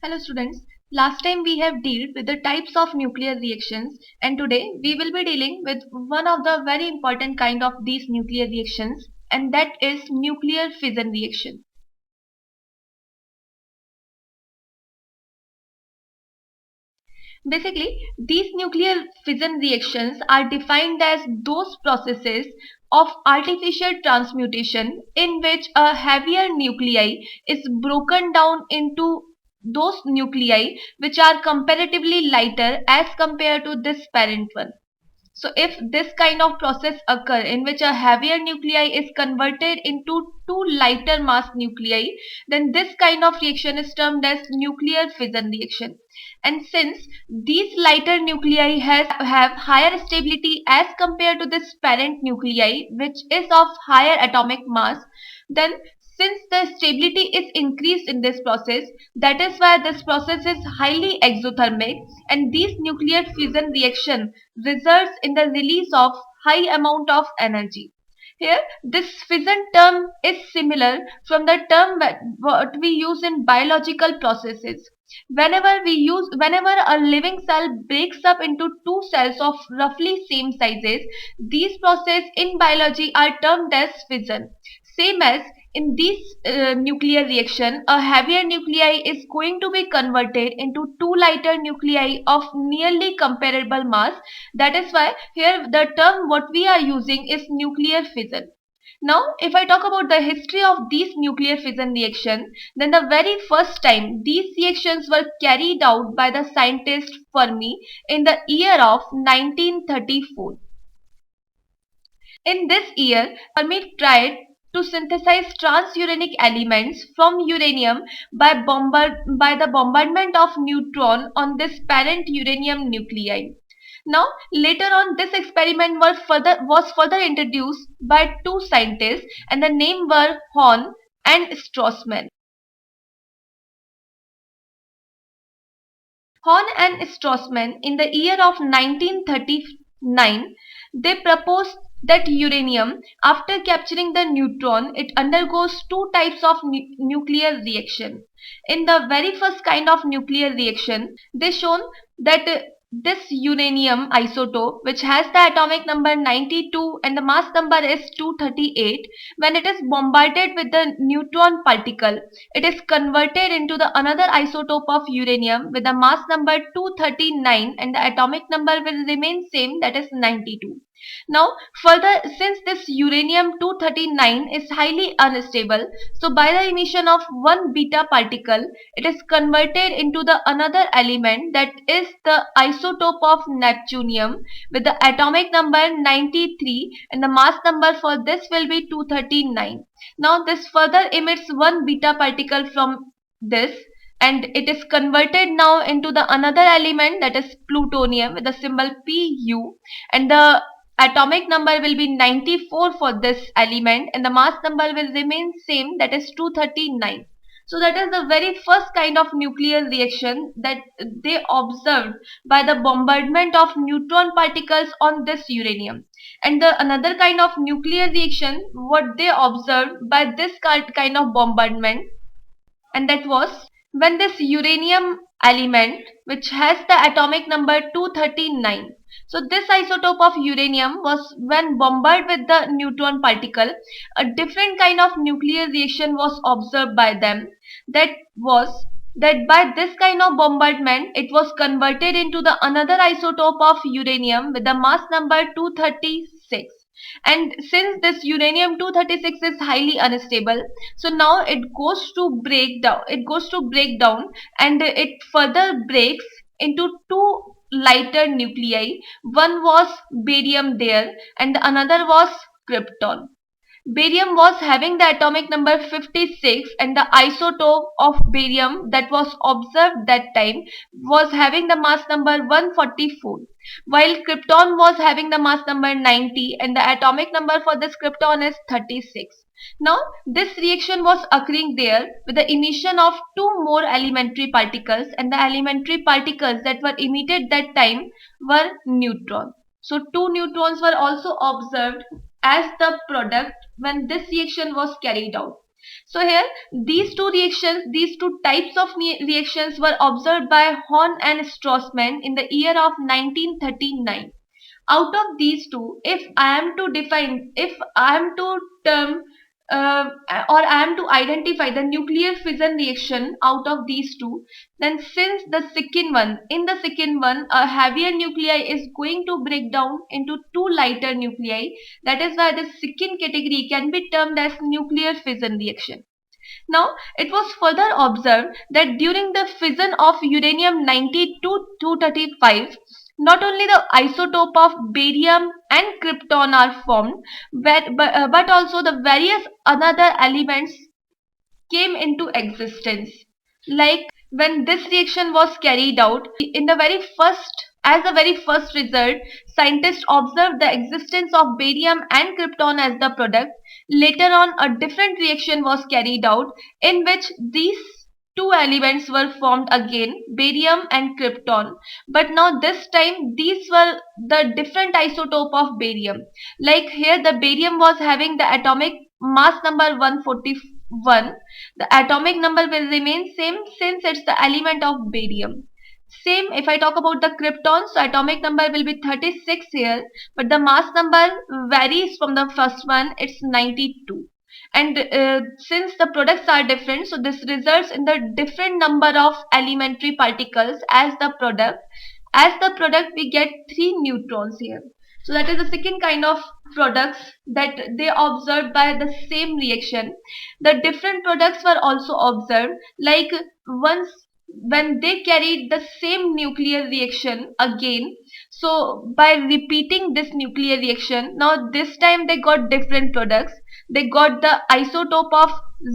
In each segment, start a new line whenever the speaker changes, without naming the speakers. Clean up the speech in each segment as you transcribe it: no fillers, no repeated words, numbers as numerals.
Hello students, last time we have dealt with the types of nuclear reactions and today we will be dealing with one of the very important kind of these nuclear reactions and that is nuclear fission reaction. Basically, these nuclear fission reactions are defined as those processes of artificial transmutation in which a heavier nuclei is broken down into those nuclei which are comparatively lighter as compared to this parent one. So if this kind of process occur in which a heavier nuclei is converted into two lighter mass nuclei, then this kind of reaction is termed as nuclear fission reaction. And since these lighter nuclei have higher stability as compared to this parent nuclei which is of higher atomic mass, then since the stability is increased in this process, that is why this process is highly exothermic and these nuclear fission reaction results in the release of high amount of energy. Here, this fission term is similar from the term what we use in biological processes. Whenever a living cell breaks up into two cells of roughly same sizes, these processes in biology are termed as fission. Same as in this nuclear reaction, a heavier nuclei is going to be converted into two lighter nuclei of nearly comparable mass. That is why here the term what we are using is nuclear fission. Now, if I talk about the history of these nuclear fission reaction, then the very first time these reactions were carried out by the scientist Fermi in the year of 1934. In this year, Fermi tried to synthesize transuranic elements from uranium by the bombardment of neutron on this parent uranium nuclei. Now, later on, this experiment was further introduced by two scientists, and the name were Hahn and Strassman. Hahn and Strassman, in the year of 1939, they proposed that uranium, after capturing the neutron, it undergoes two types of nuclear reaction. In the very first kind of nuclear reaction, they shown that this uranium isotope, which has the atomic number 92 and the mass number is 238, when it is bombarded with the neutron particle, it is converted into the another isotope of uranium with the mass number 239 and the atomic number will remain same, that is 92. Now further, since this uranium-239 is highly unstable, so by the emission of one beta particle, it is converted into the another element, that is the isotope of neptunium with the atomic number 93 and the mass number for this will be 239. Now this further emits one beta particle from this and it is converted now into the another element, that is plutonium with the symbol Pu, and the atomic number will be 94 for this element and the mass number will remain same, that is 239. So that is the very first kind of nuclear reaction that they observed by the bombardment of neutron particles on this uranium. And the another kind of nuclear reaction what they observed by this kind of bombardment, and that was when this uranium element which has the atomic number 239, so this isotope of uranium was when bombarded with the neutron particle, a different kind of nuclear reaction was observed by them, that was that by this kind of bombardment it was converted into the another isotope of uranium with the mass number 236. And since this uranium 236 is highly unstable, so now it goes to break down and it further breaks into two lighter nuclei. One was barium there and the another was krypton. Barium was having the atomic number 56 and the isotope of barium that was observed that time was having the mass number 144, while krypton was having the mass number 90 and the atomic number for this krypton is 36. Now this reaction was occurring there with the emission of two more elementary particles, and the elementary particles that were emitted that time were neutron. So two neutrons were also observed as the product when this reaction was carried out. So here these two types of reactions were observed by Horn and Strassmann in the year of 1939. Out of these two, if I am to term or I am to identify the nuclear fission reaction out of these two, then since in the second one, a heavier nuclei is going to break down into two lighter nuclei. That is why the second category can be termed as nuclear fission reaction. Now, it was further observed that during the fission of uranium-90 to 235, not only the isotope of barium and krypton are formed, but also the various other elements came into existence. Like when this reaction was carried out, as the very first result, scientists observed the existence of barium and krypton as the product. Later on, a different reaction was carried out in which these two elements were formed again, barium and krypton. But now this time, these were the different isotope of barium. Like here, the barium was having the atomic mass number 141. The atomic number will remain same since it's the element of barium. Same if I talk about the krypton, so atomic number will be 36 here, but the mass number varies from the first one, it's 92. And since the products are different, so this results in the different number of elementary particles as the product. As the product, we get 3 neutrons here. So that is the second kind of products that they observed by the same reaction. The different products were also observed, like once when they carried the same nuclear reaction again. So by repeating this nuclear reaction, now this time they got different products. They got the isotope of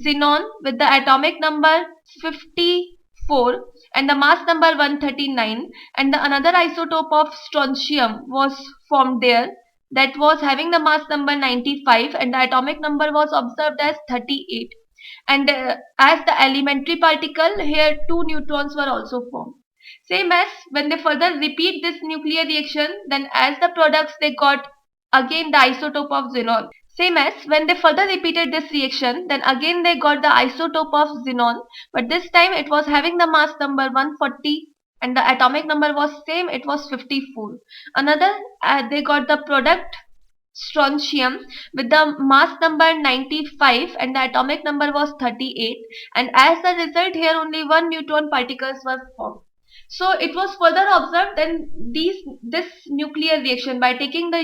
xenon with the atomic number 54 and the mass number 139, and the another isotope of strontium was formed there, that was having the mass number 95 and the atomic number was observed as 38. And as the elementary particle, here two neutrons were also formed. Same as when they further repeat this nuclear reaction, then as the products they got again the isotope of xenon. Same as when they further repeated this reaction, then again they got the isotope of xenon, but this time it was having the mass number 140 and the atomic number was same, it was 54. Another, they got the product strontium with the mass number 95 and the atomic number was 38, and as a result here only one neutron particles were formed. So it was further observed then this nuclear reaction by taking the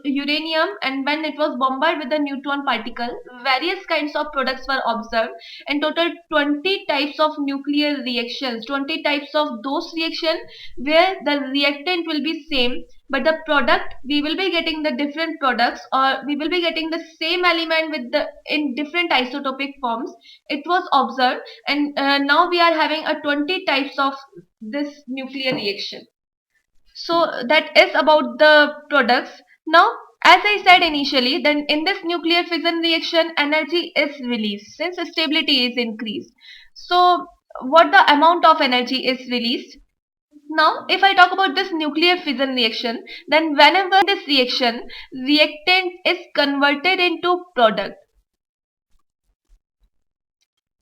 uranium, and when it was bombarded with the neutron particle, various kinds of products were observed. In total 20 types of nuclear reactions, 20 types of those reaction where the reactant will be same, but the product we will be getting the different products, or we will be getting the same element with the in different isotopic forms. It was observed, and now we are having a 20 types of this nuclear reaction. So that is about the products. Now, as I said initially, then in this nuclear fission reaction, energy is released since stability is increased. So what the amount of energy is released? Now, if I talk about this nuclear fission reaction, then whenever this reaction, reactant is converted into product.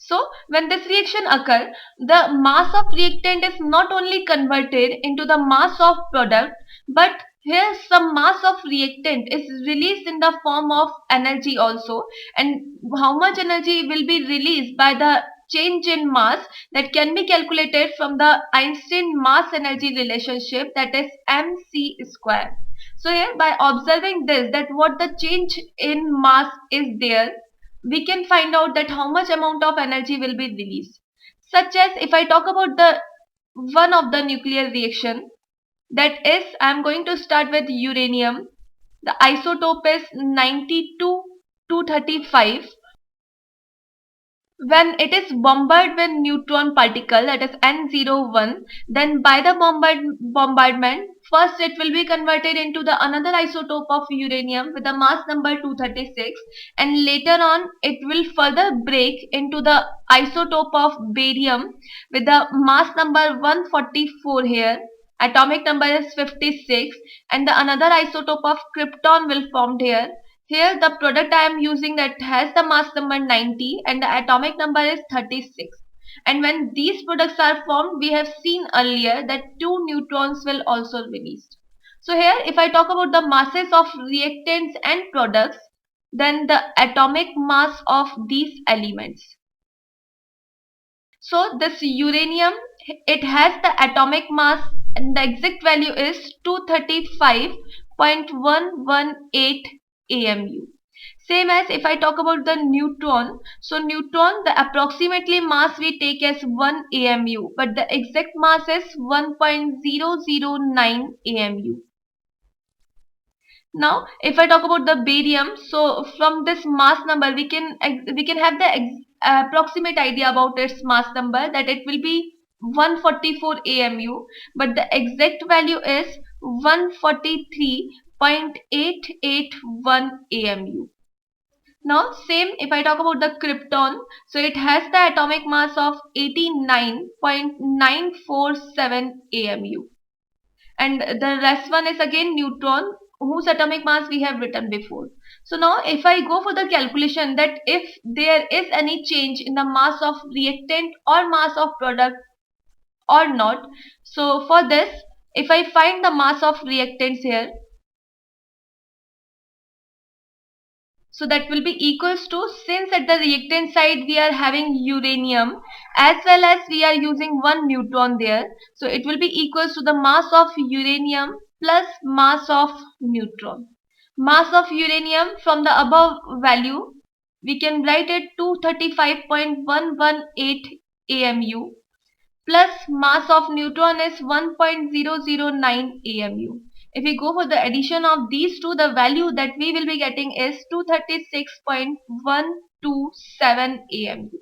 So, when this reaction occurs, the mass of reactant is not only converted into the mass of product, but here some mass of reactant is released in the form of energy also. And how much energy will be released by the change in mass, that can be calculated from the Einstein mass energy relationship, that is mc square. So here by observing this, that what the change in mass is there, we can find out that how much amount of energy will be released. Such as if I talk about the one of the nuclear reaction, that is I am going to start with uranium. The isotope is 92 235. When it is bombarded with neutron particle, that is N01, then by the bombardment, first it will be converted into the another isotope of uranium with the mass number 236, and later on it will further break into the isotope of barium with the mass number 144 here. Atomic number is 56, and the another isotope of krypton will formed here. Here the product I am using that has the mass number 90 and the atomic number is 36. And when these products are formed, we have seen earlier that 2 neutrons will also released. So here if I talk about the masses of reactants and products, then the atomic mass of these elements. So this uranium, it has the atomic mass and the exact value is 235.118 AMU. Same as if I talk about the neutron. So neutron, the approximately mass we take as 1 AMU, but the exact mass is 1.009 AMU. Now if I talk about the barium, so from this mass number we can have the approximate idea about its mass number, that it will be 144 AMU, but the exact value is 143.881 AMU. Now same if I talk about the krypton, so it has the atomic mass of 89.947 AMU. And the rest one is again neutron, whose atomic mass we have written before. So now if I go for the calculation that if there is any change in the mass of reactant or mass of product or not, so for this if I find the mass of reactants here, so that will be equals to, since at the reactant side we are having uranium as well as we are using one neutron there, so it will be equals to the mass of uranium plus mass of neutron. Mass of uranium from the above value we can write it 235.118 AMU plus mass of neutron is 1.009 AMU. If we go for the addition of these two, the value that we will be getting is 236.127 AMU.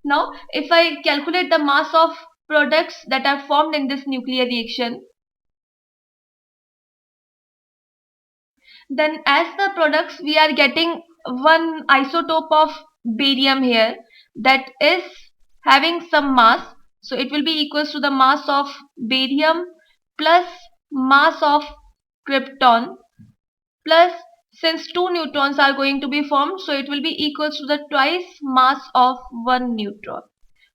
Now, if I calculate the mass of products that are formed in this nuclear reaction, then as the products we are getting one isotope of barium here that is having some mass, so it will be equals to the mass of barium plus mass of krypton plus, since two neutrons are going to be formed, so it will be equals to the twice mass of one neutron.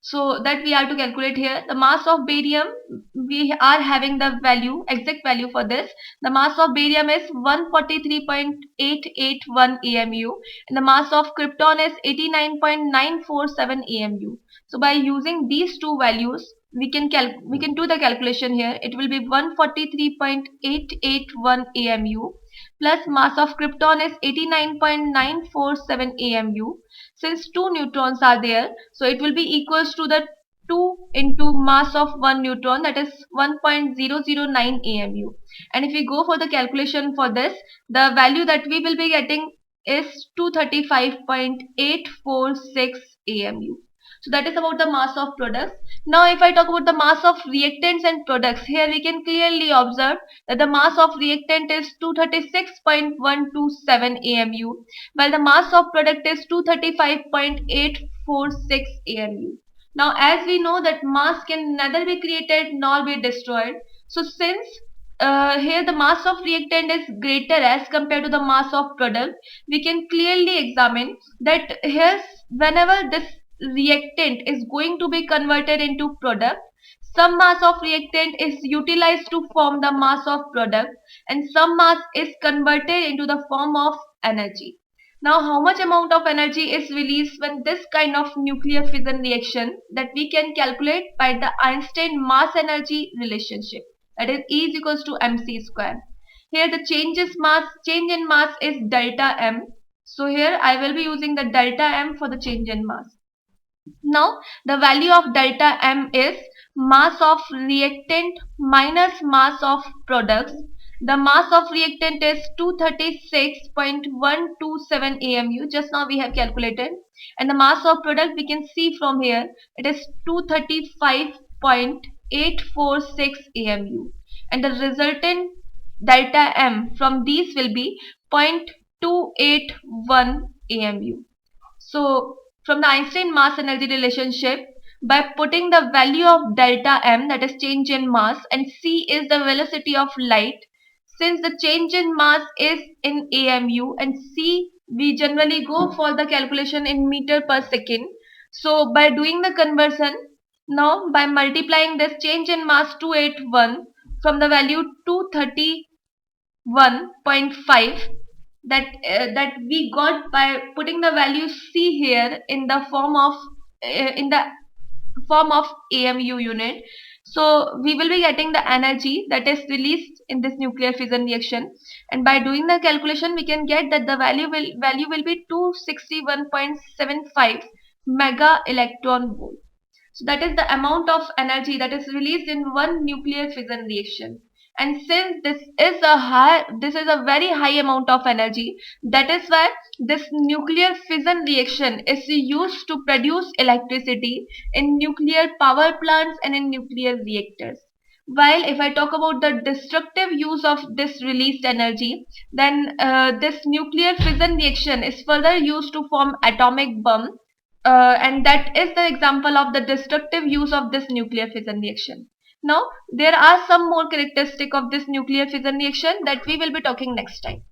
So that we have to calculate here the mass of barium. We are having the value, exact value for this. The mass of barium is 143.881 AMU and the mass of krypton is 89.947 AMU. So by using these two values, we can do the calculation here. It will be 143.881 AMU plus mass of krypton is 89.947 AMU. Since two neutrons are there, so it will be equals to the 2 into mass of one neutron, that is 1.009 AMU. And if we go for the calculation for this, the value that we will be getting is 235.846 AMU. So that is about the mass of products. Now if I talk about the mass of reactants and products, here we can clearly observe that the mass of reactant is 236.127 AMU, while the mass of product is 235.846 AMU. Now as we know that mass can neither be created nor be destroyed, so since here the mass of reactant is greater as compared to the mass of product, we can clearly examine that here whenever this reactant is going to be converted into product, some mass of reactant is utilized to form the mass of product and some mass is converted into the form of energy. Now how much amount of energy is released when this kind of nuclear fission reaction, that we can calculate by the Einstein mass energy relationship, that is E is equals to mc square. Here the change in mass is delta m. So here I will be using the delta m for the change in mass. Now the value of delta m is mass of reactant minus mass of products. The mass of reactant is 236.127 AMU. Just now we have calculated. And the mass of product we can see from here. It is 235.846 AMU. And the resultant delta m from these will be 0.281 AMU. So from the Einstein mass energy relationship, by putting the value of delta m, that is change in mass, and c is the velocity of light, since the change in mass is in AMU, and C, we generally go for the calculation in meter per second. So by doing the conversion, now by multiplying this change in mass 281 from the value 231.5, that we got by putting the value C here in the form of AMU unit. So we will be getting the energy that is released in this nuclear fission reaction, and by doing the calculation we can get that the value will be 261.75 mega electron volt. So that is the amount of energy that is released in one nuclear fission reaction. And since this is a very high amount of energy, that is why this nuclear fission reaction is used to produce electricity in nuclear power plants and in nuclear reactors. While if I talk about the destructive use of this released energy, then this nuclear fission reaction is further used to form atomic bomb, and that is the example of the destructive use of this nuclear fission reaction. Now, there are some more characteristic of this nuclear fission reaction that we will be talking next time.